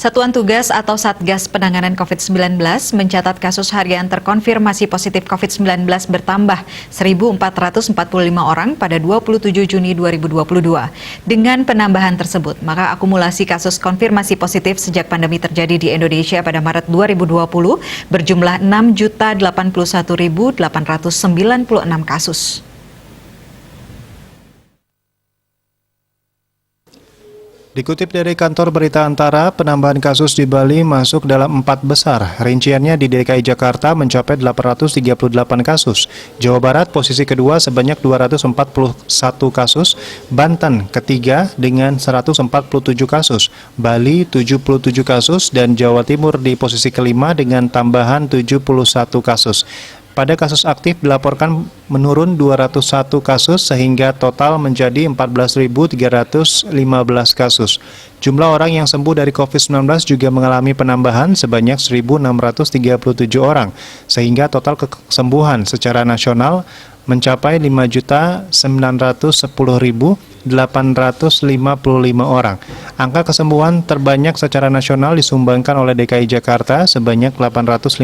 Satuan Tugas atau Satgas Penanganan COVID-19 mencatat kasus harian terkonfirmasi positif COVID-19 bertambah 1.445 orang pada 27 Juni 2022. Dengan penambahan tersebut, maka akumulasi kasus konfirmasi positif sejak pandemi terjadi di Indonesia pada Maret 2020 berjumlah 6.081.896 kasus. Dikutip dari kantor berita Antara, penambahan kasus di Bali masuk dalam 4 besar. Rinciannya di DKI Jakarta mencapai 838 kasus. Jawa Barat posisi kedua sebanyak 241 kasus. Banten ketiga dengan 147 kasus. Bali 77 kasus dan Jawa Timur di posisi kelima dengan tambahan 71 kasus. Pada kasus aktif dilaporkan menurun 201 kasus sehingga total menjadi 14.315 kasus. Jumlah orang yang sembuh dari COVID-19 juga mengalami penambahan sebanyak 1.637 orang, sehingga total kesembuhan secara nasional mencapai 5.910.855 orang. Angka kesembuhan terbanyak secara nasional disumbangkan oleh DKI Jakarta sebanyak 857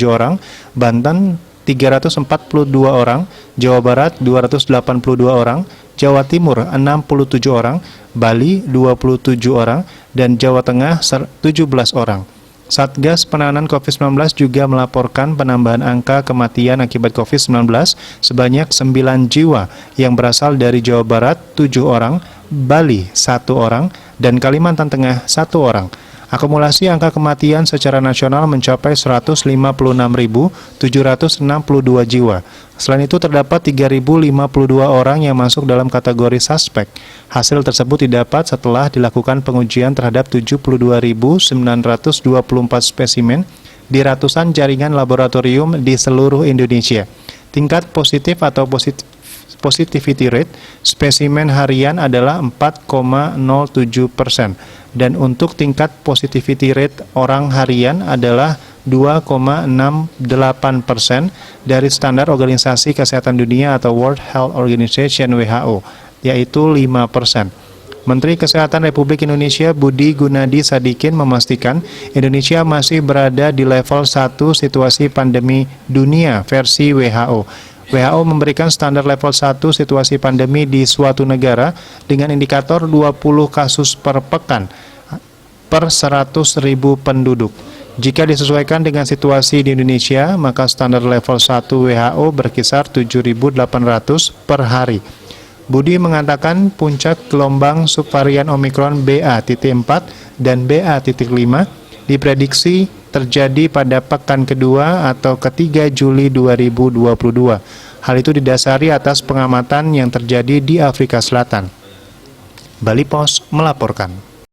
orang, Banten 342 orang, Jawa Barat 282 orang, Jawa Timur 67 orang, Bali 27 orang, dan Jawa Tengah 17 orang. Satgas Penanganan COVID-19 juga melaporkan penambahan angka kematian akibat COVID-19 sebanyak 9 jiwa yang berasal dari Jawa Barat 7 orang, Bali 1 orang, dan Kalimantan Tengah 1 orang. Akumulasi angka kematian secara nasional mencapai 156.762 jiwa. Selain itu terdapat 3.052 orang yang masuk dalam kategori suspek. Hasil tersebut didapat setelah dilakukan pengujian terhadap 72.924 spesimen di ratusan jaringan laboratorium di seluruh Indonesia. Tingkat positif atau positivity rate spesimen harian adalah 4,07%. Dan untuk tingkat positivity rate orang harian adalah 2,68% dari standar Organisasi Kesehatan Dunia atau World Health Organization WHO, yaitu 5%. Menteri Kesehatan Republik Indonesia Budi Gunadi Sadikin memastikan Indonesia masih berada di level 1 situasi pandemi dunia versi WHO. WHO memberikan standar level 1 situasi pandemi di suatu negara dengan indikator 20 kasus per pekan per 100.000 penduduk. Jika disesuaikan dengan situasi di Indonesia, maka standar level 1 WHO berkisar 7.800 per hari. Budi mengatakan puncak gelombang subvarian Omikron BA.4 dan BA.5 diprediksi terjadi pada pekan kedua atau ketiga Juli 2022. Hal itu didasari atas pengamatan yang terjadi di Afrika Selatan. Bali Pos melaporkan.